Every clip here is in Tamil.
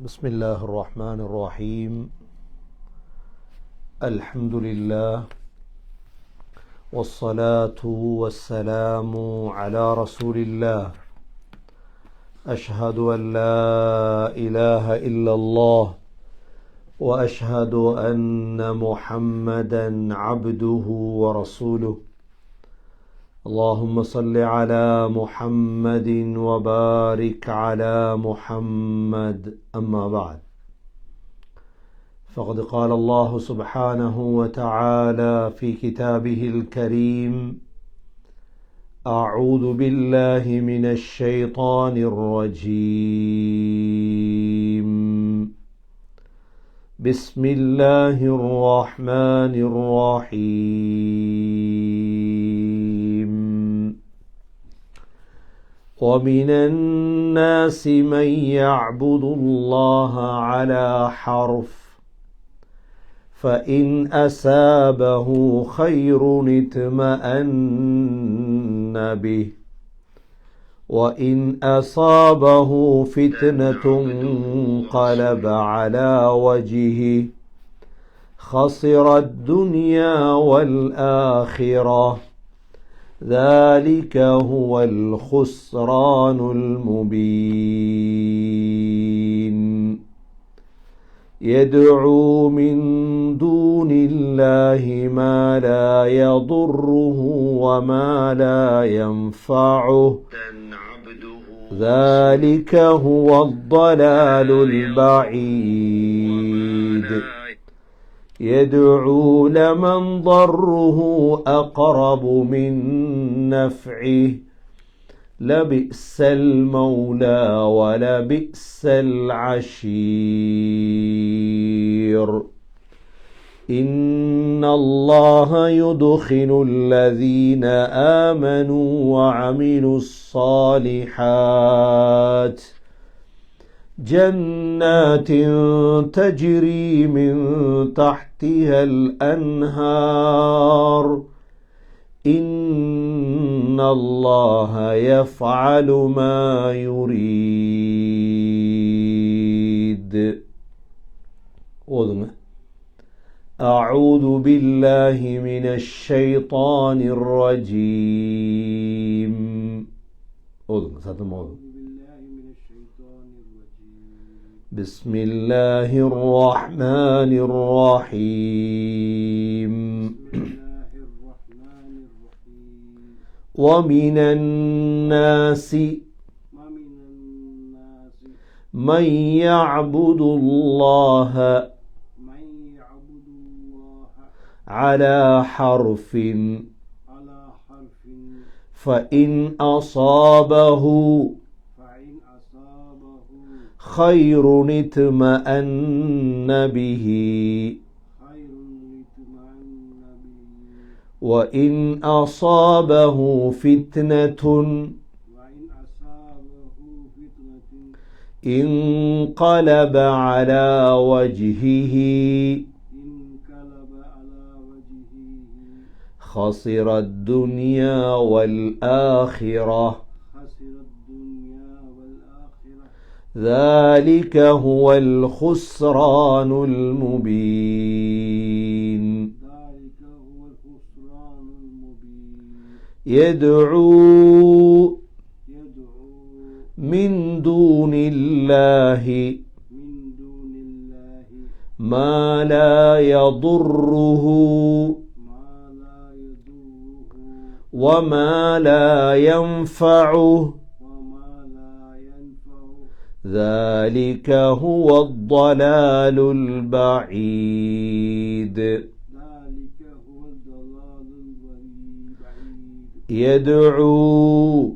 بسم الله الرحمن الرحيم. الحمد لله والصلاة والسلام على رسول الله. أشهد أن لا إله إلا الله وأشهد أن محمدا عبده ورسوله. اللهم صل على محمد وبارك على محمد. أما بعد، فقد قال الله سبحانه وتعالى في كتابه الكريم: أعوذ بالله من الشيطان الرجيم. بسم الله الرحمن الرحيم. ومن الناس من يعبد الله على حرف، فإن أصابه خير اطمأن به، وإن أصابه فتنة انقلب على وجهه خسر الدنيا والآخرة. ذلك هو الخسران المبين. يدعو من دون الله ما لا يضره وما لا ينفعه. ذلك هو الضلال البعيد. يدعو لمن ضره أقرب من نفعه. لبئس المولى ولبئس العشير. إن الله يدخل الذين آمنوا وعملوا الصالحات جنات تجري من تحتها الأنهار. إن الله يفعل ما يريد. أعوذ بالله من الشيطان الرجيم. بسم الله الرحمن الرحيم. ومن الناس من يعبد الله على حرف، فإن أصابه خير اطمأن به، وإن أصابه فتنة انقلب على وجهه خسر الدنيا والآخرة. ذلك هو الخسران المبين. يدعو من دون الله ما لا يضره وما لا ينفعه. ذلك هو الضلال البعيد. يدعو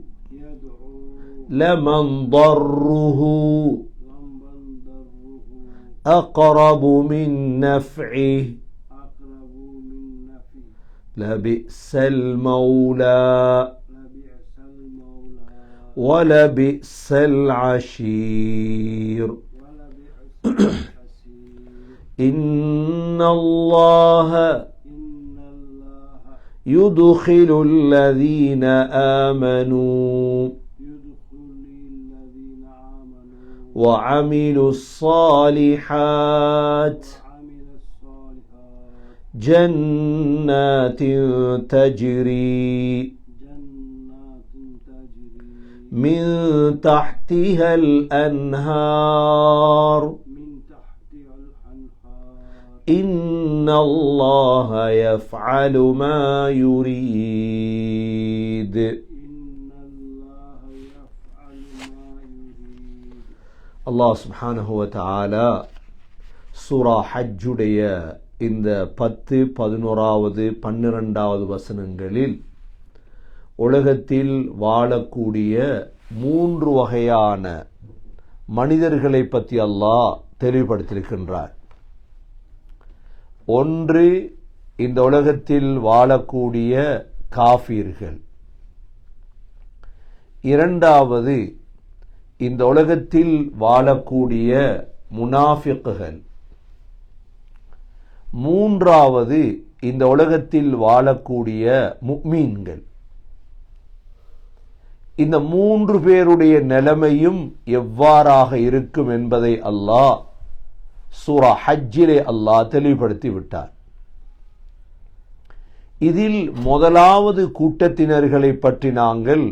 لمن ضره أقرب من نفعه. لبئس المولى ولبئس العشير. إن الله يدخل الذين آمنوا وعملوا الصالحات جنات تجري من تحتها الأنهار إن الله يفعل ما يريد. அல்லாஹ் சுப்ஹானஹு வ தஆலா சூரா ஹஜ்ஜுடைய இந்த 10, 11, 12 வசனங்களில் உலகத்தில் வாழக்கூடிய 3 வகையான மனிதர்களை பற்றி அல்லாஹ் தெளிவுபடுத்தியிருக்கின்றார். ஒன்று, இந்த உலகத்தில் வாழக்கூடிய காஃபிர்கள். இரண்டாவது, இந்த உலகத்தில் வாழக்கூடிய முனாஃபிக்குகள். மூன்றாவது, இந்த உலகத்தில் வாழக்கூடிய முஃமின்கள். இந்த 3 பேருடைய நிலைமையும் எவ்வாறாக இருக்கும் என்பதை அல்லாஹ் சூரா ஹஜ்ஜிலே அல்லாஹ் தெளிவுபடுத்தி விட்டார். இதில் முதலாவது கூட்டத்தினர்களை பற்றி நாங்கள்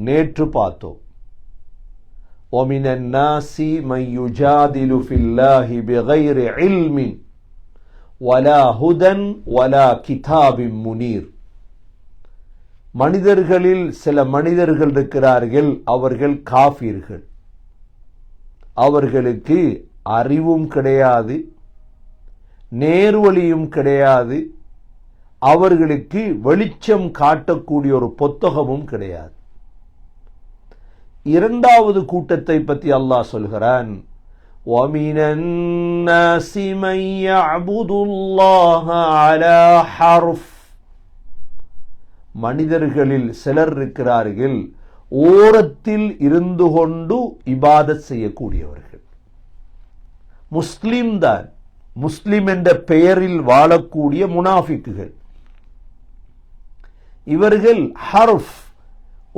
நேற்று பார்த்தோம். وَمِنَ النَّاسِ مَن يُجَادِلُ فِي اللَّهِ بِغَيْرِ عِلْمٍ وَلَا هُدًى وَلَا كِتَابٍ مُنِيرٍ. மனிதர்களில் சில மனிதர்கள் இருக்கிறார்கள், அவர்கள் காஃபிர்கள். அவர்களுக்கு அறிவும் கிடையாது, நேர்வழியும் கிடையாது, அவர்களுக்கு வெளிச்சம் காட்டக்கூடிய ஒரு புத்தகமும் கிடையாது. இரண்டாவது கூட்டத்தை பற்றி அல்லாஹ் சொல்கிறான், وَمِنَ النَّاسِ مَن يَعْبُدُ اللَّهَ عَلَى حَرْفٍ. மனிதர்களில் சிலர் இருக்கிறார்கள், ஓரத்தில் இருந்து கொண்டு இபாதத் செய்யக்கூடியவர்கள். முஸ்லிம் தான், முஸ்லிம் என்ற பெயரில் வாழக்கூடிய முனாஃபிக்குகள். இவர்கள் ஹர்ஃப்,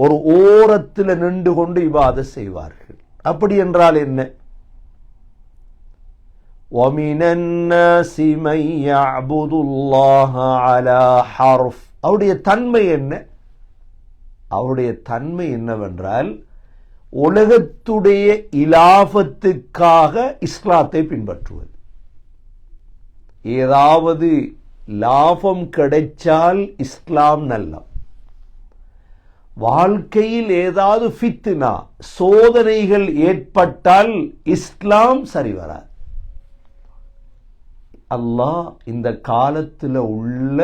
ஒரு ஓரத்தில் நின்று கொண்டு இபாதத் செய்வார்கள். அப்படி என்றால் என்ன? وَمِنَ النَّاسِ مَن يَعْبُدُ اللَّهَ عَلَى حَرْفٍ. அவருடைய தன்மை என்ன? அவருடைய தன்மை என்னவென்றால், உலகத்துடைய இலாபத்துக்காக இஸ்லாத்தை பின்பற்றுவது. ஏதாவது லாபம் கிடைச்சால் இஸ்லாம் நல்ல, வாழ்க்கையில் ஏதாவது ஃபித்னா சோதனைகள் ஏற்பட்டால் இஸ்லாம் சரி வராது. அல்லாஹ் இந்த காலத்தில் உள்ள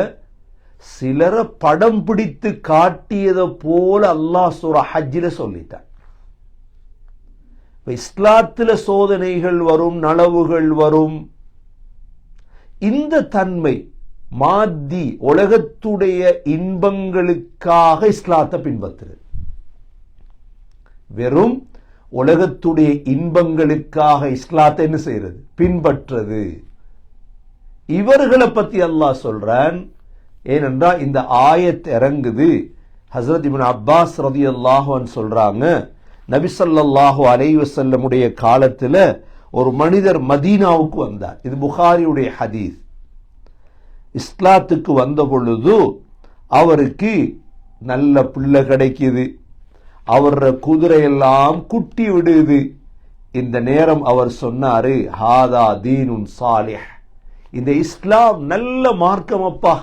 சிலரை படம் பிடித்து காட்டியதை போல அல்லாஹ் சூரா ஹஜ்ஜில சொல்லிட்டார். இஸ்லாத்தில் சோதனைகள் வரும், நலவுகள் வரும். இந்த தன்மை மாத்தி உலகத்துடைய இன்பங்களுக்காக இஸ்லாத்தை பின்பற்றுறது, வெறும் உலகத்துடைய இன்பங்களுக்காக இஸ்லாத்தை என்ன செய்யறது? பின்பற்றது. இவர்களை பத்தி அல்லாஹ் சொல்றான். ஏனென்றால் இந்த ஆயத் இறங்குது, ஹஸ்ரத் இப்னு அப்பாஸ் ரலியல்லாஹு அன்ஹு சொல்றாங்க, நபி ஸல்லல்லாஹு அலைஹி வஸல்லமுடைய காலத்துல ஒரு மனிதர் மதீனாவுக்கு வந்தார். இது புகாரியுடைய ஹதீஸ். இஸ்லாத்துக்கு வந்த பொழுது அவருக்கு நல்ல பிள்ளை கிடைக்குது, அவர குதிரையெல்லாம் குட்டி விடுது. இந்த நேரம் அவர் சொன்னாரு, ஹாதா தீனுன் சாலிஹ், இந்த இஸ்லாம் நல்ல மார்க்கம் அப்பா,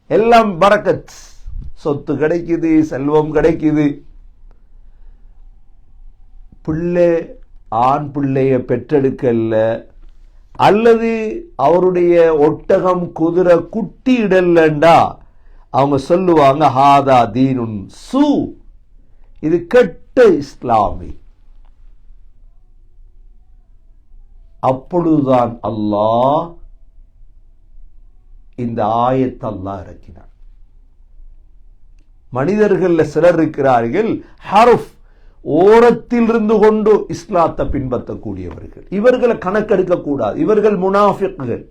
எல்லாம் பரக்கத், சொத்து கிடைக்குது, செல்வம் கிடைக்குது. பிள்ளை ஆண் பிள்ளைய பெற்றெடுக்கல்ல, அல்லது அவருடைய ஒட்டகம் குதிரை குட்டி இடல்லண்டா அவங்க சொல்லுவாங்க, ஹாதா தீனுன் சூ, இது கெட்ட இஸ்லாமி. அப்பொழுதுதான் அல்லாஹ் இந்த ஆயத்தை அல்லாஹ் இறக்கினார். மனிதர்கள் சிலர் இருக்கிறார்கள், ஹர்ஃப், ஓரத்தில் இருந்து கொண்டு இஸ்லாத்தை பின்பற்றக்கூடியவர்கள். இவர்களை கணக்கெடுக்க கூடாது, இவர்கள் முனாஃபிக்குகள்.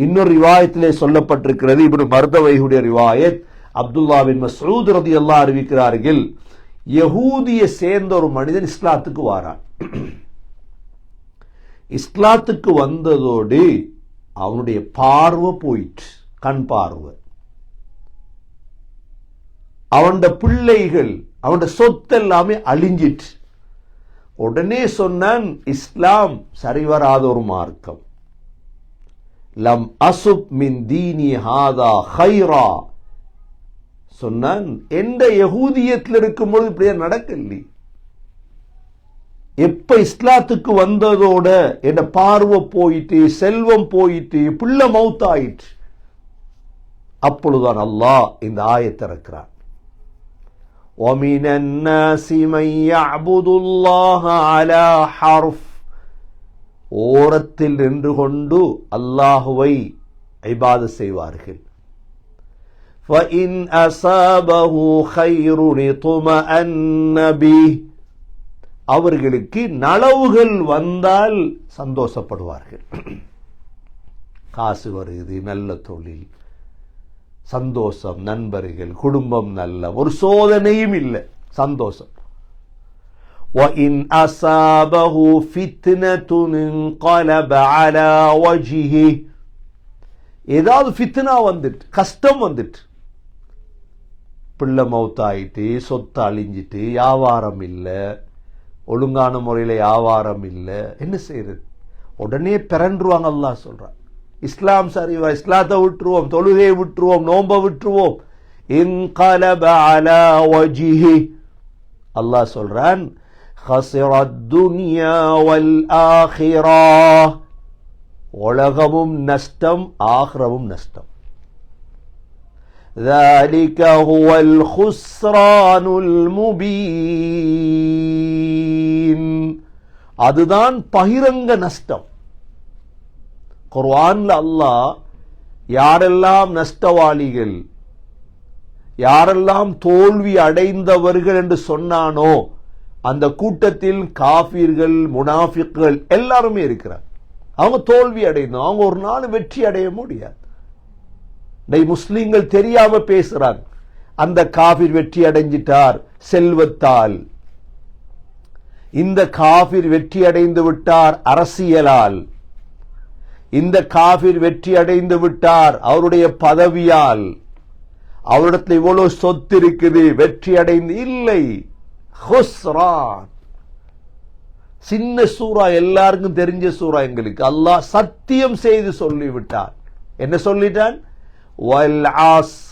இன்னொரு ரிவாயத்திலே சொல்லப்பட்டிருக்கிறது, இப்னு மர்தவைஹுடைய ரிவாயத், அப்துல்லா பின் மஸ்ஊத் ரலியல்லாஹு அறிவிக்கிறார்கள், யகூதிய சேர்ந்த ஒரு மனிதன் இஸ்லாத்துக்கு வாரான். இஸ்லாத்துக்கு வந்ததோடு அவனுடைய பார்வை போயிற்று, கண் பார்வை. அவன் பிள்ளைகள், அவன் சொத்து எல்லாமே அழிஞ்சிட்டு. உடனே சொன்னான், இஸ்லாம் சரிவராத ஒரு மார்க்கம். லம் அசுப் மின் தீனி ஹாதா ஹைரா சொன்னான். எந்த யகூதியத்தில் இருக்கும்போது இப்படியே நடக்கல. எப்ப இஸ்லாத்துக்கு வந்ததோட என் பார்வை போயிட்டு, செல்வம் போயிட்டு, பிள்ளை மௌத்தாயிற்று. அப்பொழுதுதான் அல்லாஹ் இந்த ஆயத்தை இறக்கிறான். وَمِنَ النَّاسِ مَن يَعْبُدُ اللَّهَ عَلَى حَرْفٍ. ஓரத்தில் நின்று கொண்டு அல்லாஹுவை இபாதத் செய்வார்கள். فَإِنْ أَصَابَهُ خَيْرٌ اطْمَأَنَّ بِهِ. அவர்களுக்கு நலவுகள் வந்தால் சந்தோஷப்படுவார்கள். காசு வருது, நல்ல தொழில், சந்தோஷம், நண்பர்கள், குடும்பம், நல்ல ஒரு சோதனையும் இல்லை, சந்தோஷம். وَإِنْ أَصَابَهُ فِتْنَةٌ انقلب على وجهه. ஏதாவது ஃபித்னா வந்துட்டு, கஷ்டம் வந்துட்டு, பிள்ளை மௌத்தாயிட்டு, சொத்து அழிஞ்சிட்டு, வியாபாரம் இல்லை, ஒழுங்கான முறையில் வியாபாரம் இல்லை, என்ன செய்யறது? உடனே பிறன்றுவாங்க. அல்லாஹ் சொல்றான், இஸ்லாம் சரிவா, இஸ்லாத்தை விட்டுருவோம், தொழுகையை விட்டுருவோம், நோன்பை விட்டுருவோம். இன்கலப அலா வஜ்ஹி. அல்லாஹ் சொல்றான், ஹஸிரத் துன்யா வல் ஆখিরাহ. உலகமும் நஷ்டம், ஆখিরাவும் நஷ்டம். ذلك هو الخسران المبين. அதுதான் பகிரங்க நஷ்டம். குர்ஆன்ல அல்லாஹ் யாரெல்லாம் நஷ்டவாளிகள், யாரெல்லாம் தோல்வி அடைந்தவர்கள் என்று சொன்னானோ அந்த கூட்டத்தில் காஃபிர்கள், முனாஃபிக்குகள் எல்லாருமே இருக்கிறார். அவங்க தோல்வி அடைந்தோம், அவங்க ஒரு நாள் வெற்றி அடைய முடியாது. முஸ்லிம்கள் தெரியாம பேசுறாங்க. அந்த காஃபிர் வெற்றி அடைஞ்சிட்டார் செல்வத்தால், இந்த காஃபிர் வெற்றி அடைந்து விட்டார் அரசியலால், இந்த காஃபிர் வெற்றி அடைந்து விட்டார் அவருடைய பதவியால், அவரிடத்தில் இவ்வளவு சொத்து இருக்குது, வெற்றி அடைந்து இல்லை. ஹுஸ்ரான். சின்ன சூரா, எல்லாருக்கும் தெரிஞ்ச சூரா. எங்களுக்கு அல்லாஹ் சத்தியம் செய்து சொல்லிவிட்டார். என்ன சொல்லிட்டான்? வல் அஸ்ர்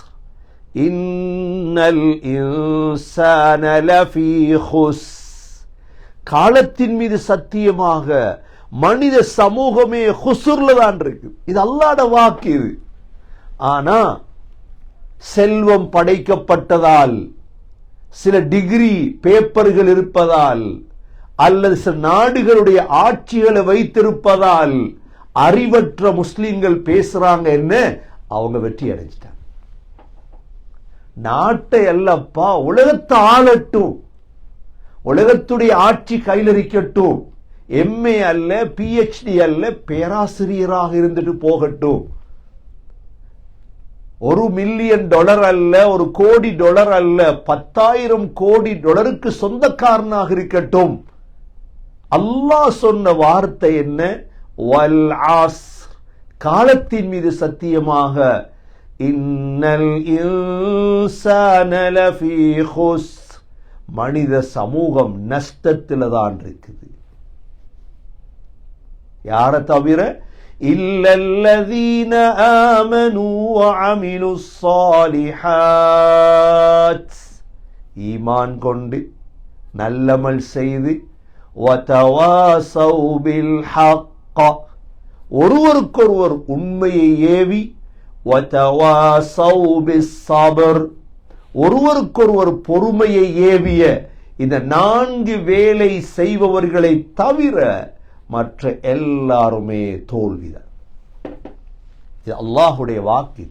இன்னல் இன்சான லஃபீ குஸ். காலத்தின் மீது சத்தியமாக மனித சமூகமே ஹுஸ்ர்ல தான் இருக்கு. இது அல்லாஹ்வுடைய வாக்கு. இது ஆனா செல்வம் படைக்கப்பட்டதால், சில டிகிரி பேப்பர்கள் இருப்பதால், அல்லது சில நாடுகளுடைய ஆட்சிகளை வைத்திருப்பதால் அறிவற்ற முஸ்லிம்கள் பேசுறாங்க, என்ன அவங்க வெற்றி அடைஞ்சிட்டாங்க. நாட்டை அல்லப்பா, உலகத்தை ஆளட்டும், உலகத்துடைய ஆட்சி கையிலரிக்கட்டும், எம்ஏ அல்ல, பிஹெச்டி அல்ல, பேராசிரியராக இருந்துட்டு போகட்டும். $1 மில்லியன் அல்ல, $1 கோடி அல்ல, 10,000 கோடி டாலருக்கு சொந்தக்காரனாக இருக்கட்டும். அல்லாஹ் சொன்ன வார்த்தை என்ன? வல் அஸ்ர். காலத்தின் மீது சத்தியமாக, இன்னல் இன்சான லஃபீ குஸ். மனித சமூகம் நஷ்டத்தில் தான் இருக்குது. யாரை தவிர? இல்லல்லதீன ஆமனூ வஅமிலுஸ் ஸாலிஹாத். ஈமான் கொண்டு நல்லமல் செய்து, வதவாஸௌ பில் ஹக்க. ஒருவருக்கொருவர் உண்மையை ஏவி, வதவாஸௌ பிஸ் ஸப்ர். ஒருவருக்கொருவர் பொறுமையை ஏவிய இந்த 4 வேலை செய்பவர்களை தவிர மற்ற எல்லாருமே தோல்விதான். இது அல்லாஹுடைய வாக்கு.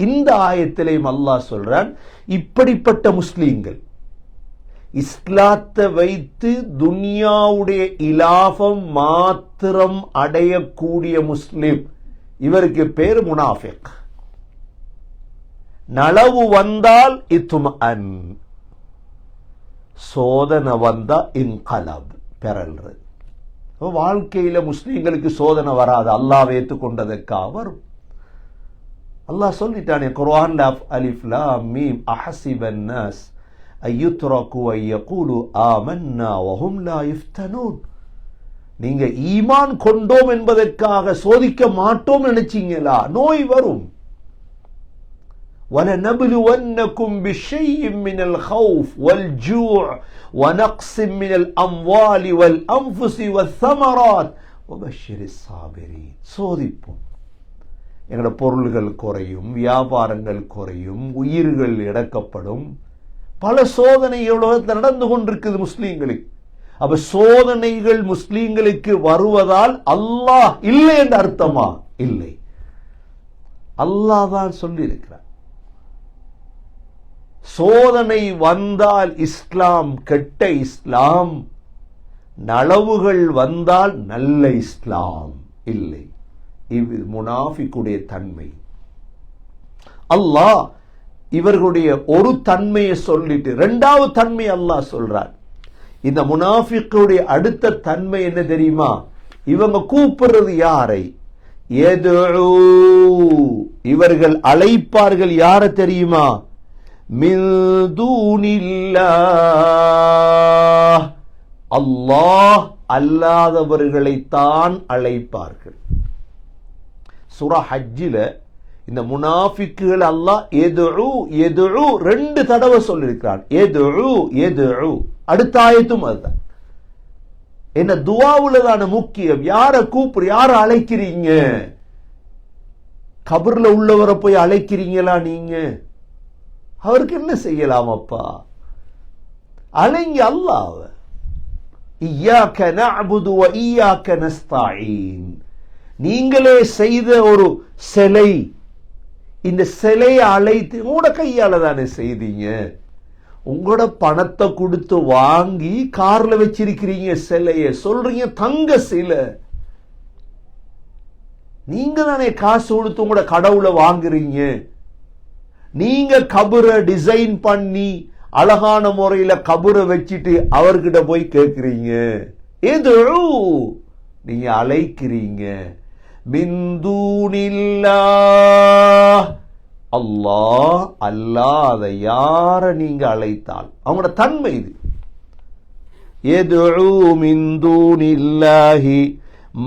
இந்த ஆயத்திலேயும் அல்லாஹ் சொல்றான், இப்படிப்பட்ட முஸ்லீம்கள், இஸ்லாத்தை வைத்து துனியாவுடைய இலாபம் மாத்திரம் அடையக்கூடிய முஸ்லிம், இவருக்கு பேர் முனாஃபிக். நலவு வந்தால் இத்மஅன், சோதனை வந்தா இன்கலப் பெறல்றது. வாழ்க்கையில முஸ்லீம்களுக்கு சோதனை வராது, அல்லாஹ் ஏற்றுக்கொண்டதற்காக வரும். அல்லாஹ் சொல்லிட்டானே குர்ஆன்ல, அலிஃப் லாம் மீம் அஹஸிபன் நாஸ் அய்யுத்ரகு அய்யகூலு ஆமன்னா வஹும் லா யுஃப்தனூன். நீங்க ஈமான் கொண்டோம் என்பதற்காக சோதிக்க மாட்டோம் நினைச்சீங்களா? நோய் வரும். وَلَنَبْلُوَنَّكُمْ بِشَيْءٍ مِّنَ الْخَوْفِ وَالْجُوعِ وَنَقْصٍ مِّنَ الْأَمْوَالِ وَالْأَنفُسِ وَالثَّمَرَاتِ وَبَشِّرِ الصَّابِرِينَ. சோதிப்போம். எங்களோட பொருள்கள் குறையும், வியாபாரங்கள் குறையும், உயிர்கள் இழக்கப்படும். பல சோதனைகளோடு நடந்து கொண்டிருக்குது முஸ்லீம்களுக்கு. அப்ப சோதனைகள் முஸ்லீம்களுக்கு வருவதால் அல்லாஹ் இல்லை என்ற அர்த்தமா? இல்லை, அல்லாஹ் தான் சொல்லி இருக்கிறார். சோதனை வந்தால் இஸ்லாம் கெட்ட இஸ்லாம், நலவுகள் வந்தால் நல்ல இஸ்லாம் இல்லை. இது முனாஃபிக்குடைய தன்மை. அல்லாஹ் இவர்களுடைய ஒரு தன்மையை சொல்லிட்டு இரண்டாவது தன்மை அல்லாஹ் சொல்றார். இந்த முனாஃபிக்குடைய அடுத்த தன்மை என்ன தெரியுமா? இவங்க கூப்பிடுறது யாரை? இவர்கள் அழைப்பார்கள் யார தெரியுமா? மின் தூனில்லாஹ், அல்லாஹ் அல்லாதவர்களைத்தான் அழைப்பார்கள். சூரா ஹஜ்ஜில இந்த முனாஃபிக்குகள் அல்லாஹ் எதுஉ எதுஉ 2 தடவை சொல்லியிருக்கிறான். எதுஉ எதுஉ. அடுத்த ஆயத்தும் அதுதான். என்ன துஆவுல தான முக்கியம். யார கூப்பிடு, யார அழைக்கிறீங்க? கபர்ல உள்ளவரை போய் அழைக்கிறீங்களா நீங்க? அவருக்கு என்ன செய்யலாம் அப்பா? அழைங்க அல்லாஹ். இய்யாக நஅபுது வ இய்யாக நஸ்தஈன். நீங்களே செய்த ஒரு சிலை, இந்த சிலையை அழைத்து உங்களோட கையால தானே செய்தீங்க. உங்களோட பணத்தை கொடுத்து வாங்கி கார்ல வச்சிருக்கிறீங்க சிலைய, சொல்றீங்க தங்க சிலை. நீங்க தானே காசு கொடுத்து உங்களோட கடவுளை வாங்குறீங்க. நீங்க கபரை டிசைன் பண்ணி அழகான முறையில கபரை வச்சிட்டு அவர்கிட்ட போய் கேட்கிறீங்க. ஏதோ நீங்க அழைக்கிறீங்க. மின்தூனில்லாஹ், அல்லாஹ் அல்லாத யார நீங்க அழைத்தால் அவங்களோட தன்மை இது. யதுஉ மின் தூனில்லாஹி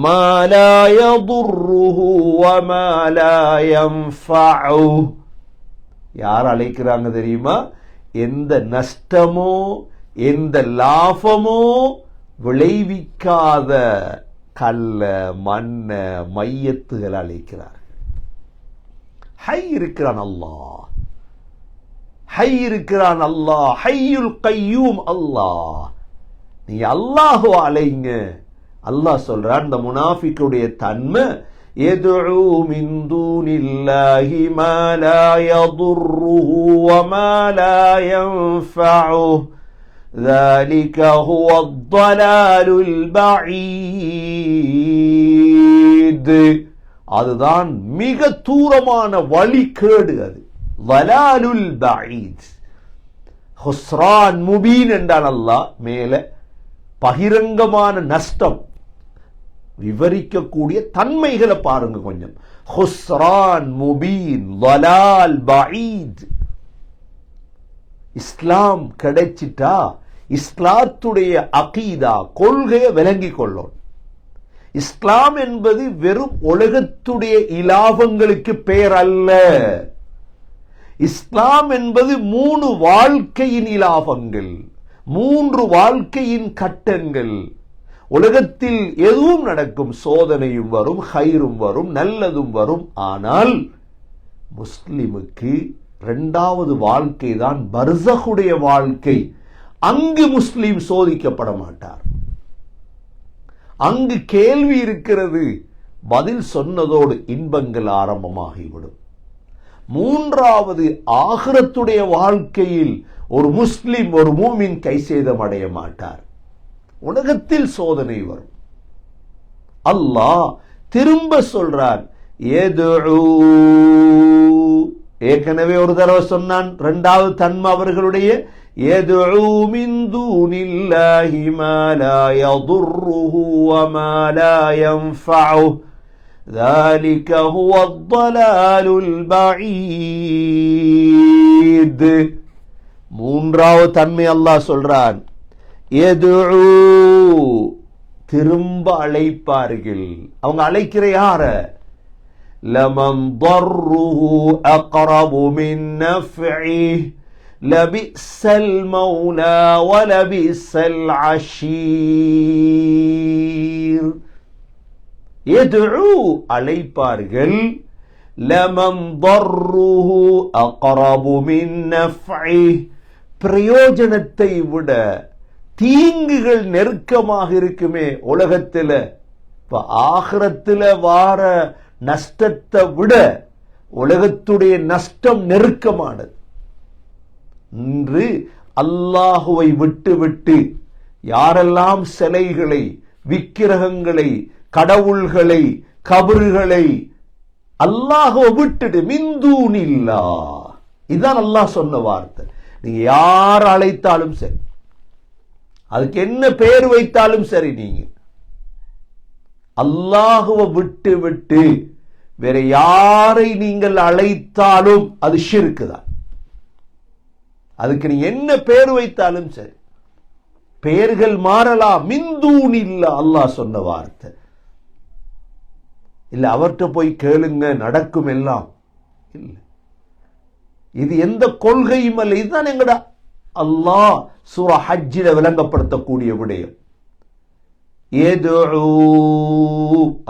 மா லா யதுர்ருஹு வ மா லா யன்ஃபஉ. யார் அழைக்கிறாங்க தெரியுமா? எந்த நஷ்டமோ எந்த லாபமோ விளைவிக்காத கல்ல மண்ண மையத்துகள் அழைக்கிறார்கள். ஹை இருக்கிறான் அல்லாஹ், ஹை இருக்கிறான் அல்லாஹ், ஹையுல் கய்யூம் அல்லாஹ். நீ அல்லாஹ் அலைங்க. அல்லாஹ் சொல்றான் இந்த முனாஃபிக்குடைய தன்மை, யதுஉ மின் தூனில்லாஹி மா லா யதுர்ருஹு வ மா லா யன்ஃபஉ ذلك هو الضلال البعيد. அதுதான் மிக தூரமான வழிகேடு. அது வலாலுல் பஈத். ஹுஸ்ரான் முபீன் என்றான் அல்லாஹ். மேல பகிரங்கமான நஷ்டம் விவரிக்கக்கூடிய தன்மைகளை பாருங்க கொஞ்சம். ஹுஸ்ரான் முபீன், வலால் பஈத். இஸ்லாம் கிடைச்சிட்டா இஸ்லாத்துடைய அகீதா கொள்கையை விளங்கி கொள்ளும். இஸ்லாம் என்பது வெறும் உலகத்துடைய இலாபங்களுக்கு பெயர் அல்ல. இஸ்லாம் என்பது 3 வாழ்க்கையின் இலாபங்கள், 3 வாழ்க்கையின் கட்டங்கள். உலகத்தில் எதுவும் நடக்கும், சோதனையும் வரும், ஹைரும் வரும், நல்லதும் வரும். ஆனால் முஸ்லிமுக்கு 2வது வாழ்க்கை தான் பர்ஸகுடைய வாழ்க்கை. அங்கு முஸ்லிம் சோதிக்கப்பட மாட்டார். அங்கு கேள்வி இருக்கிறது, பதில் சொன்னதோடு இன்பங்கள் ஆரம்பமாகிவிடும். 3வது ஆகிரத்துடைய வாழ்க்கையில் ஒரு முஸ்லிம், ஒரு மூமின் கைசேதம் அடைய மாட்டார். உலகத்தில் சோதனை வரும். அல்லாஹ் திரும்ப சொல்றான், ஏற்கனவே ஒரு தடவை சொன்னான். 2வது தன்மை அவர்களுடைய يدعو من دون الله ما لا يضره وما لا ينفعه ذلك هو الضلال البعيد. மூன்றாவது தன்மை அல்லாஹ் சொல்றான், யதுஉ திரும்ப அழைப்பார்கள். அவங்க அழைக்கிற யார? லமன் ضرஹு அக்ரபு மின் நஃப்இஹி லபிஸல் மௌலா வலபிஸல் அஷீர். யதுஉ அழைப்பார்கள், லமன் ضرஹு அக்ரபு மின் நஃப்இஹி பிரயோஜனத்தை விட தீங்குகள் நெருக்கமாக இருக்குமே உலகத்துல. இப்ப ஆகிரத்துல வார நஷ்டத்தை விட உலகத்துடைய நஷ்டம் நெருக்கமானது. இன்று அல்லாஹுவை விட்டு யாரெல்லாம் சிலைகளை, விக்கிரகங்களை, கடவுள்களை, கபறுகளை அல்லாஹுவை விட்டுட்டு மிந்தூனில்லா, இதுதான் அல்லாஹ் சொன்ன வார்த்தை. நீங்க யார் அழைத்தாலும் சரி, அதுக்கு என்ன பெயர் வைத்தாலும் சரி, நீங்க அல்லாஹுவை விட்டு வேற யாரை நீங்கள் அழைத்தாலும் அது ஷிர்க் தான். அதுக்கு நீங்க என்ன பெயர் வைத்தாலும் சரி, பெயர்கள் மாறலாம். மிந்தூனில்லா அல்லாஹ் சொன்ன வார்த்தை. இல்ல அவர்கிட்ட போய் கேளுங்க நடக்கும் எல்லாம் இல்லை. இது எந்த கொள்கையும் அல்ல. இதுதான் எங்கட அல்லாஹ் சூரா ஹஜ்ஜில விளங்கப்படுத்தக்கூடிய விடயம்.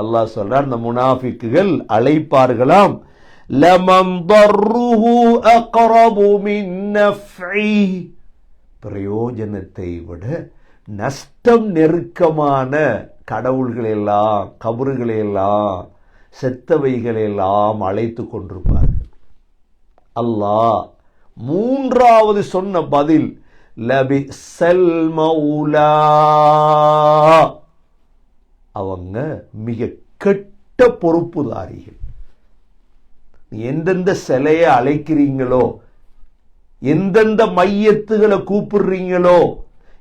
அல்லாஹ் சொல்றார், இந்த முனாஃபிக்குகள் அழைப்பார்களாம், லமன் ضرஹு அக்ரபு மின் நஃப்இஹி பிரயோஜனத்தை விட நஷ்டம் நெருக்கமான கடவுள்களெல்லாம், கபறுகளெல்லாம், செத்தவைகளெல்லாம் அழைத்து கொண்டிருப்பார்கள். அல்லாஹ் மூன்றாவது சொன்ன பதில் லபிஸல் மௌலா, அவங்க மிக கெட்ட பொறுப்புதாரிகள். எந்தெந்த சிலையை அழைக்கிறீங்களோ, எந்தெந்த மையத்துகளை கூப்பிடுறீங்களோ,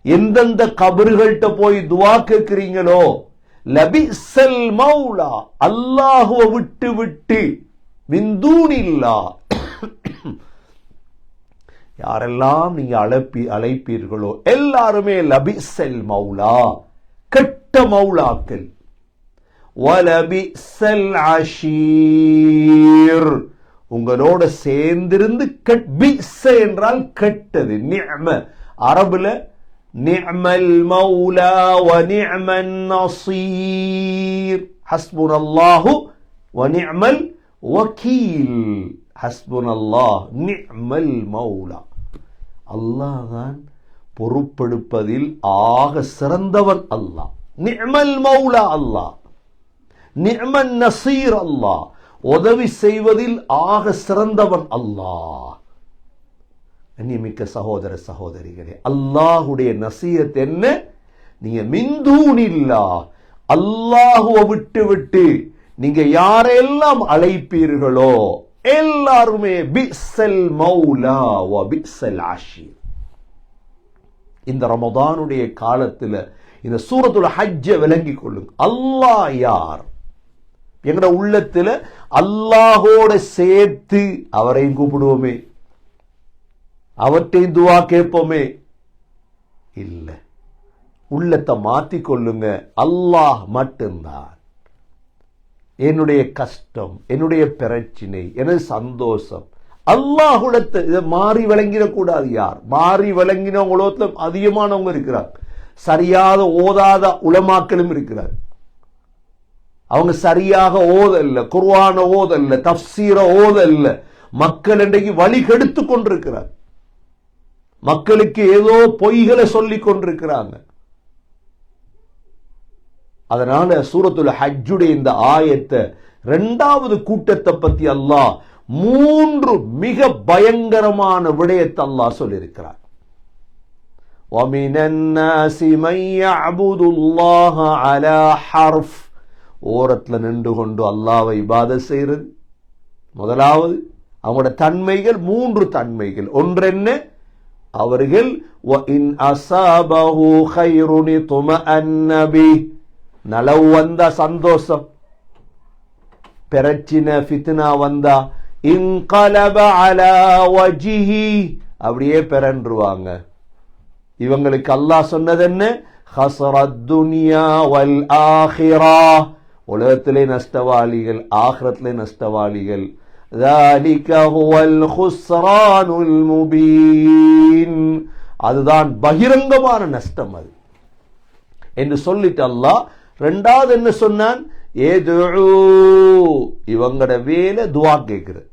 எந்தெந்த கபறுகள்கிட்ட போய் துவா கேட்கிறீங்களோ, லபிஸல் மௌலா அல்லாஹுவை விட்டு மிந்தூனில்லா யாரெல்லாம் நீங்க அழைப்பீர்களோ எல்லாருமே லபிஸல் மௌலா கெட்ட மௌலாக்கள். வலபிஸல் அஷீர் உங்களோட சேர்ந்திருந்து பிஸ என்றால் கெட்டது. நிஅம அரபுல நிஅமல் மௌலா வ நிஅமன் நஸீர். ஹஸ்புனல்லாஹு வ நிஅமல் வகீல். ஹஸ்புனல்லாஹ் நிஅமல் மௌலா. அல்லாஹ் தான் பொறுப்பெடுப்பதில் ஆக சிறந்தவன் அல்லாஹ். நிஅமல் மௌலா அல்லாஹ், நிஅமன் நஸீர் அல்லாஹ், உதவி செய்வதில் ஆக சிறந்தவன் அல்லாஹ். கண்ணியமிக்க சகோதர சகோதரிகளே, அல்லாஹுடைய நசீஹத் என்ன? நீங்க மிந்தூனில்லா அல்லாஹுவை விட்டு நீங்க யாரெல்லாம் அழைப்பீர்களோ எல்லாருமே பிஸல் மௌலா வ பிஸல் அஷீர். இந்த ரமதானுடைய காலத்துல இந்த சூரத்துல் ஹஜ்ஜ விளங்கிக் கொள்ளுங்க. அல்லாஹ் யார்? எங்கட உள்ளத்துல அல்லாஹோட சேர்த்து அவரையும் கூப்பிடுவோமே, அவற்றையும் துவா கேட்போமே? இல்ல. உள்ளத்தை மாத்திக் கொள்ளுங்க. அல்லாஹ் மட்டும்தான். என்னுடைய கஷ்டம், என்னுடைய பிரச்சினை, எனது சந்தோஷம் அல்லாஹுடத்தை. இதை மாறி விளங்கிடக்கூடாது. யார் மாறி விளங்கினவங்களோத்துல அதிகமானவங்க இருக்கிறார். சரியாக ஓதாத உலமாக்களும் இருக்கிறார். அவங்க சரியாக ஓதல்ல, குர்ஆன ஓதல்ல, தஃப்சீர ஓதல்ல. மக்கள் இன்றைக்கு வழி கெடுத்து கொண்டிருக்கிறார். மக்களுக்கு ஏதோ பொய்களை சொல்லிக் கொண்டிருக்கிறாங்க. அதனால சூரத்துல் ஹஜ்ஜுடைய இந்த ஆயத்தை இரண்டாவது கூட்டத்தை பத்தி அல்லாஹ் மூன்று மிக பயங்கரமான விடயத்தை அல்லாஹ் சொல்லியிருக்கிறார். وَمِنَ النَّاسِ مَن يَعْبُدُ اللَّهَ عَلَى حَرْفٍ ஓரத்துல நின்று கொண்டு அல்லாஹ்வை இபாதத் செய்கிறது. முதலாவது அவங்களோட தன்மைகள் மூன்று தன்மைகள். ஒன்று என்ன? அவர்கள் وَإِنْ أَصَابَهُ خَيْرٌ اطْمَأَنَّ بِهِ நலவு வந்தா சந்தோஷம், பிரச்சனை ஃபித்னா வந்தா இன்கலப அலா வஜ்ஹி அப்படியே பெறன்றுவாங்க. இவங்களுக்கு அல்லாஹ் சொன்னது என்ன? ஹஸரத் துன்யா வல் ஆখিরা, உலகத்திலே நஷ்டவாளிகள், ஆখিরাத்திலே நஷ்டவாளிகள். ذلك هو الخسران المبين, அதுதான் பகிரங்கமான நஷ்டம் அது என்று சொல்லிட்டு அல்லாஹ் ரெண்டாவது என்ன சொன்னான்? ஏதுஉ, இவங்கட வேலை துஆ கேட்கிறது.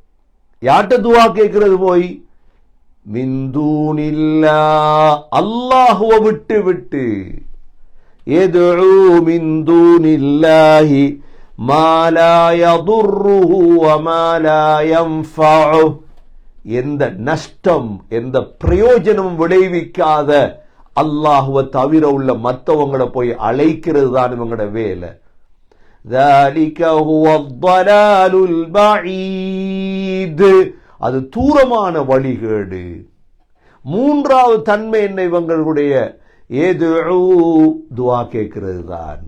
யார்கிட்ட துஆ கேட்கிறது? போய் மின் தூனில்லாஹ், அல்லாஹ்வை விட்டு விட்டு. ஏதுஉ மின் தூனில்லாஹி மா லா யதுர்ருஹு வ மா லா யன்ஃபஉ, எந்த நஷ்டம் எந்த பிரயோஜனமும் விளைவிக்காத அல்லாஹ்வை தவிர உள்ள மற்றவங்களை போய் அழைக்கிறது தான் இவங்களோட வேலை. ذَلِكَ هُوَ الضَّلَالُ الْبَعِيدُ, அது தூரமான வழிகேடு. மூன்றாவது தன்மை என்ன இவங்களுடைய? ஏதுஉ, துஆ கேட்கிறது தான்.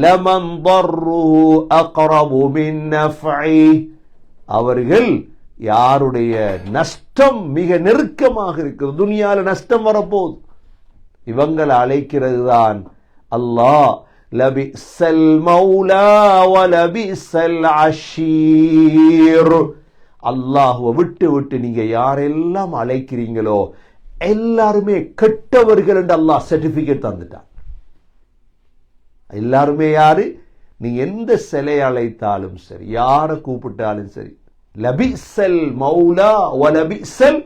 لَمَنْ ضَرُّهُ أَقْرَبُ مِنْ نَفْعِهِ, அவர்கள் யாருடைய நஷ்டம் மிக நெருக்கமாக இருக்கிறது, துனியால நஷ்டம் வரப்போகுது, இவங்களை அழைக்கிறது தான் அல்லாஹ். லபிஸல் மௌலா வ லபிஸல் அஷீர், அல்லாஹ்வை விட்டு விட்டு நீங்க யாரெல்லாம் அழைக்கிறீங்களோ எல்லாருமே கெட்டவர்கள் என்று அல்லாஹ் சர்டிபிகேட் தந்துட்டான். எல்லாருமே யாரு? நீங்க எந்த சிலை அழைத்தாலும் சரி, யாரை கூப்பிட்டாலும் சரி, லபிஸல் மௌலா வ லபிஸல்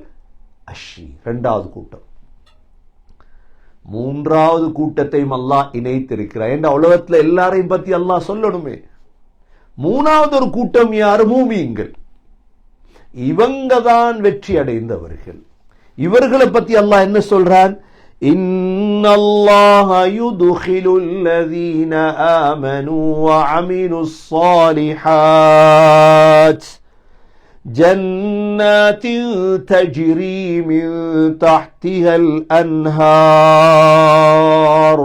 அஷீர். இரண்டாவது கூட்டம். மூன்றாவது கூட்டத்தையும் அல்லாஹ் இணைத்திருக்கிறார். என்ற உலகத்துல எல்லாரையும் பத்தி அல்லாஹ் சொல்லணுமே. மூணாவது ஒரு கூட்டம் யாரு? மூமின்கள். இவங்க தான் வெற்றி அடைந்தவர்கள். இவர்களை பத்தி அல்லாஹ் என்ன சொல்றான்? இன்னல்லாஹ யுத்கிலுல் லதீன ஆமனூ வ அமிலுஸ் ஸாலிஹாத் جنات تجري من تحتها الأنهار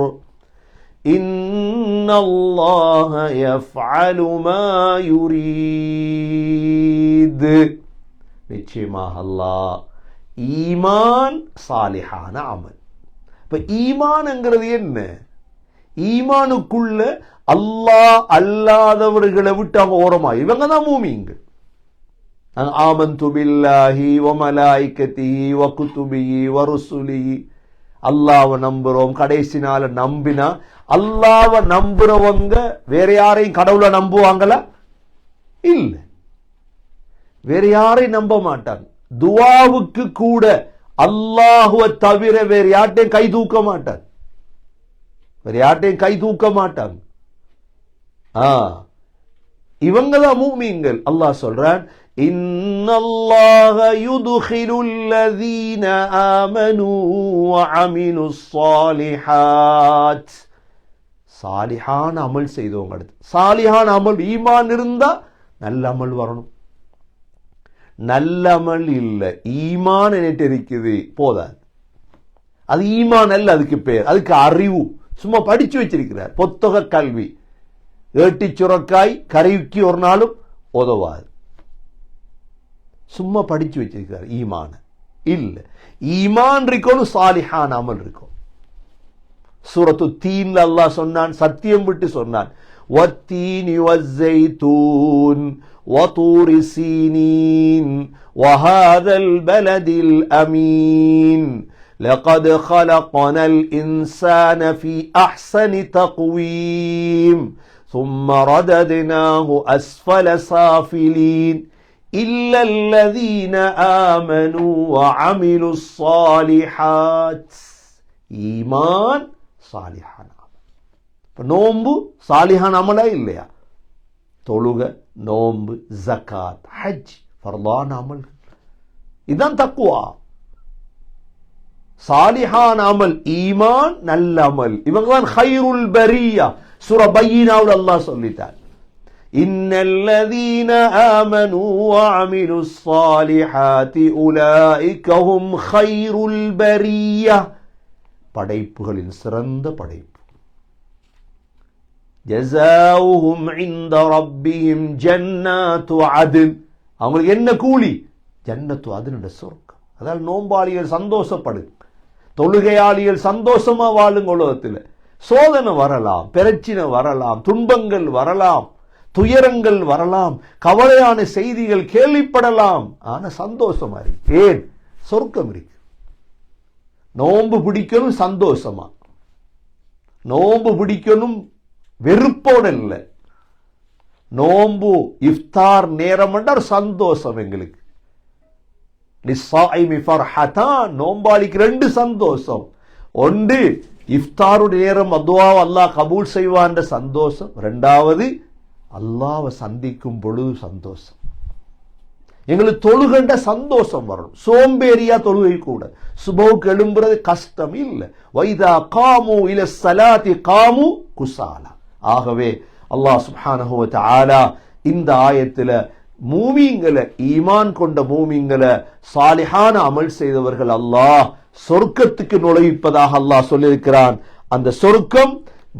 إن الله يفعل ما يريد. நிச்சயமாக அல்லாஹ் ஈமான் சாலிஹான அமல். இப்ப ஈமான்ங்கிறது என்ன? ஈமானுக்குள்ள அல்லாஹ் அல்லாதவர்களை விட்டு அவங்க ஓரமா, இவங்க தான் மூமின்கள். ஆமன்து பில்லாஹி வ மலாயிகத்திஹி வ குதுபிஹி வ ருசுலிஹி, அல்லாஹ்வை நம்புறோம், கடைசி நாளை நம்பினா. அல்லாஹ்வை நம்புறவங்க வேற யாரையும் கடவுளை நம்புவாங்களா? இல்ல, வேற யாரையும் நம்ப மாட்டாங்க. துஆவுக்கு கூட அல்லாஹ்வை தவிர வேற யார்ட்டையும் கை தூக்க மாட்டாங்க, வேற யார்ட்டையும் கை தூக்க மாட்டாங்க. இவங்க தான் மூமின்கள். அல்லாஹ் சொல்றான், இன்னல்லாஹ யுத்கிலுல் லதீன ஆமனூ வ அமிலுஸ் ஸாலிஹாத், சாலிஹான அமல் செய்தவங்க. அடுத்து சாலிஹான அமல், ஈமான் இருந்தா நல்ல அமல் வரணும். நல்ல அமல் இல்ல, ஈமான் என்னட்டு இருக்குது போதாது. அது ஈமான் அல்ல, அதுக்கு பேர், அதுக்கு அறிவு. சும்மா படிச்சு வச்சிருக்கிறார், பொத்தக கல்வி. ஏட்டி சுரக்காய் கரைக்கு ஒரு நாளும் உதவாது. சும்மா படிச்சு வச்சிருக்கிறார், ஈமான இல்ல. ஈமான் இருக்கணும், சாலிஹான அமல் இருக்கும். சூரத்து தீன்ல அல்லாஹ் சொன்னான், சத்தியம் விட்டு சொன்னான், வத்தீனி வஸ்ஸைத்தூன் வதூரி சீனீன் வஹாதல் பலதில் அமீன் لقد خلقنا الإنسان في أحسن تقويم ثم رددناه أسفل سافلين إلا الذين آمنوا وعملوا الصالحات. ஈமான் சாலிஹான அமல். நோன்பு சாலிஹான அமலா இல்லையா? தொழுக, நோன்பு, ஜகாத், ஹஜ் ஃபர்லான அமல். இதுதான் தக்வா, சாலிஹான அமல், ஈமான் நல்ல அமல். இவங்க தான் ஹைருல் பரியா. சூரா பையினாவுல அல்லாஹ் சொல்லிட்டார், இன்னல்லதீன ஆமனூ வஅமிலுஸ் ஸாலிஹாத்தி உலாயிக ஹும் கைருல் பரிய்யா, படைப்புகளின் சிறந்த படைப்பு. ஜஸாஉஹும் இன்த ரப்பிஹிம் ஜன்னாத்து அத்ன், அவங்களுக்கு என்ன கூலி? ஜன்னத்து அத்ன் என்ற சொர்க்கம். அதாவது நோம்பாளிகள் சந்தோஷப்படு, தொழுகையாளிகள் சந்தோஷமா வாழுங்க. உலகத்தில் சோதனை வரலாம், பிரச்சனை வரலாம், துன்பங்கள் வரலாம், துயரங்கள் வரலாம், கவலையான செய்திகள் கேள்விப்படலாம், ஆனா சந்தோஷமா இருக்கு. ஏன்? சொர்க்கம் இருக்கு. நோன்பு பிடிக்கணும் சந்தோஷமா, நோன்பு பிடிக்கணும் வெறுப்போட இல்ல. நோன்பு இஃப்தார் நேரம் என்றால் சந்தோஷம் எங்களுக்கு. நோம்பாளிக்கு ரெண்டு சந்தோஷம். ஒன்று இஃப்தாருடைய நேரம் அதுவாக அல்லாஹ் கபூல் செய்வான் சந்தோஷம். ரெண்டாவது அல்லாஹ்வை சந்திக்கும் பொழுது சந்தோஷம். எங்களுக்கு தொழுகண்ட சந்தோஷம் வரணும். சோம்பேறியா தொழுகை கூட, சுபவுக்கு எழும்புறது கஷ்டம் இல்லை. வைதா காமு இல ஸலாத்தி காமு குஸாலா. ஆகவே அல்லாஹ் சுப்ஹானஹு வ தஆலா இந்த ஆயத்துல மூமின்களை, ஈமான் கொண்ட மூமின்களை, சாலிஹான அமல் செய்தவர்கள் அல்லாஹ் சொர்க்கத்துக்கு நுழைப்பதாக அல்லாஹ் சொல்லியிருக்கிறான். அந்த சொர்க்கம்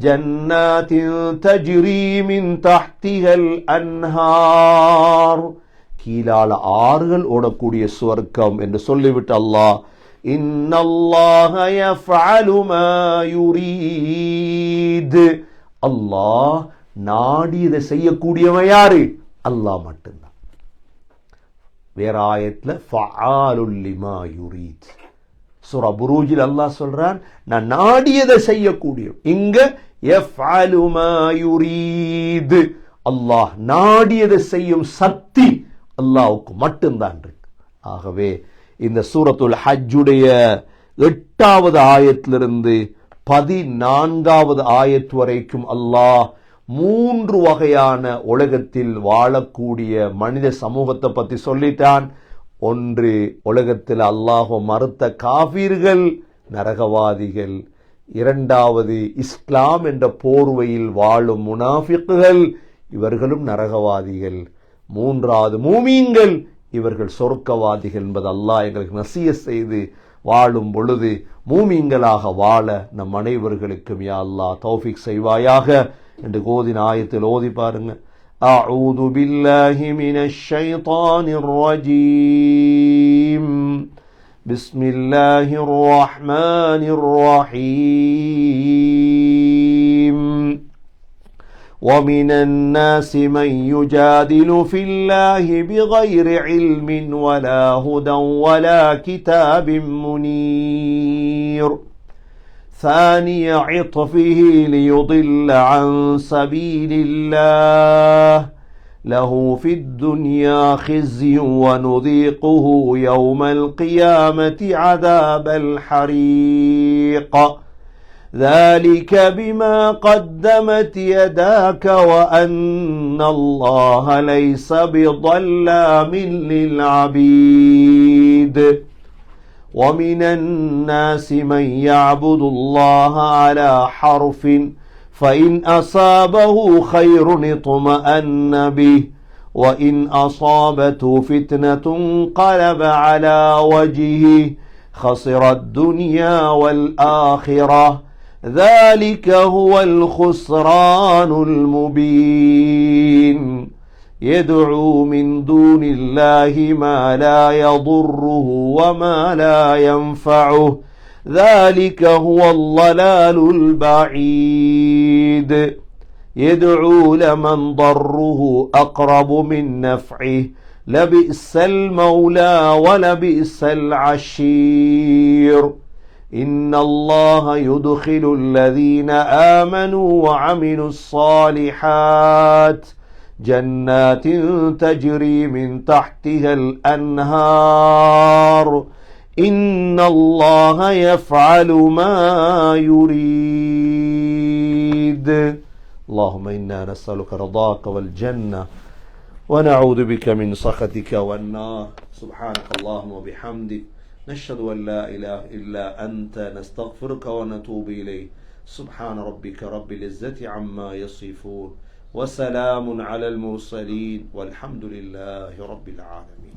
ஜன்னாத்தின் தஜ்ரி மின் தஹ்திஹல் அன்ஹார், கீழால ஆறுகள் ஓடக்கூடிய சொர்க்கம் என்று சொல்லிவிட்டு அல்லாஹ் இன்னல்லாஹ யஃஅலு மா யுரீத், அல்லாஹ் நாடியதை செய்யக்கூடியவன் யாரு? அல்லாஹ் மட்டும்தான். வேற ஆயத்துல ஃபஆலுல் லிமா யுரீத், சூரா புரூஜில் அல்லாஹ் சொல்றான் நான் நாடியதை செய்யக்கூடிய. இங்க யஃஅலு மா யுரீத், அல்லாஹ் நாடியதை செய்யும் சக்தி அல்லாஹ்வுக்கு மட்டும்தான் இருக்கு. ஆகவே இந்த சூரத்துல் ஹஜ்ஜுடைய 8வது ஆயத்திலிருந்து 14வது ஆயத் வரைக்கும் அல்லாஹ் 3 வகையான உலகத்தில் வாழக்கூடிய மனித சமூகத்தை பத்தி சொல்லிட்டான். ஒன்று, உலகத்தில் அல்லாஹ் மறுத்த காஃபிர்கள், நரகவாதிகள். இரண்டாவது, இஸ்லாம் என்ற போர்வையில் வாழும் முனாஃபிக்குகள், இவர்களும் நரகவாதிகள். மூன்றாவது, மூமீன்கள், இவர்கள் சொர்க்கவாதிகள் என்பது அல்லாஹ் எங்களுக்கு நசியத் செய்து வாழும் பொழுது மூமீன்களாக வாழ நம் அனைவர்களுக்கும் யா அல்லாஹ் தௌஃபீக் செய்வாயாக என்று ஓதின ஆயத்தில் ஓதி பாருங்க. அஊது பில்லாஹி மினஷ் ஷைத்தானிர் ரஜீம். பிஸ்மில்லாஹிர் ரஹ்மானிர் ரஹீம். وَمِنَ النَّاسِ مَن يُجَادِلُ فِي اللَّهِ بِغَيْرِ عِلْمٍ وَلَا هُدًى وَلَا كِتَابٍ مُنِيرٍ ثَانِيَ عِطْفِهِ لِيُضِلَّ عَن سَبِيلِ اللَّهِ لَهُ فِي الدُّنْيَا خِزْيٌ وَنُذِيقُهُ يَوْمَ الْقِيَامَةِ عَذَابَ الْحَرِيقِ ذلك بما قدمت يداك وأن الله ليس بظلام للعبيد ومن الناس من يعبد الله على حرف فإن أصابه خير اطمأن به وإن أصابته فتنة انقلب على وجهه خسر الدنيا والآخرة ذلك هو الخسران المبين يدعو من دون الله ما لا يضره وما لا ينفعه ذلك هو الضلال البعيد يدعو لمن ضره أقرب من نفعه لبئس المولى ولبئس العشير إن الله يدخل الذين آمنوا وعملوا الصالحات جنات تجري من تحتها الأنهار إن الله يفعل ما يريد اللهم إنا نسألك رضاك والجنة ونعوذ بك من سخطك والنار سبحانك اللهم وبحمدك نشهد أن لا إله إلا أنت نستغفرك ونتوب إليك سبحان ربك رب العزة عما يصفون وسلام على المرسلين والحمد لله رب العالمين.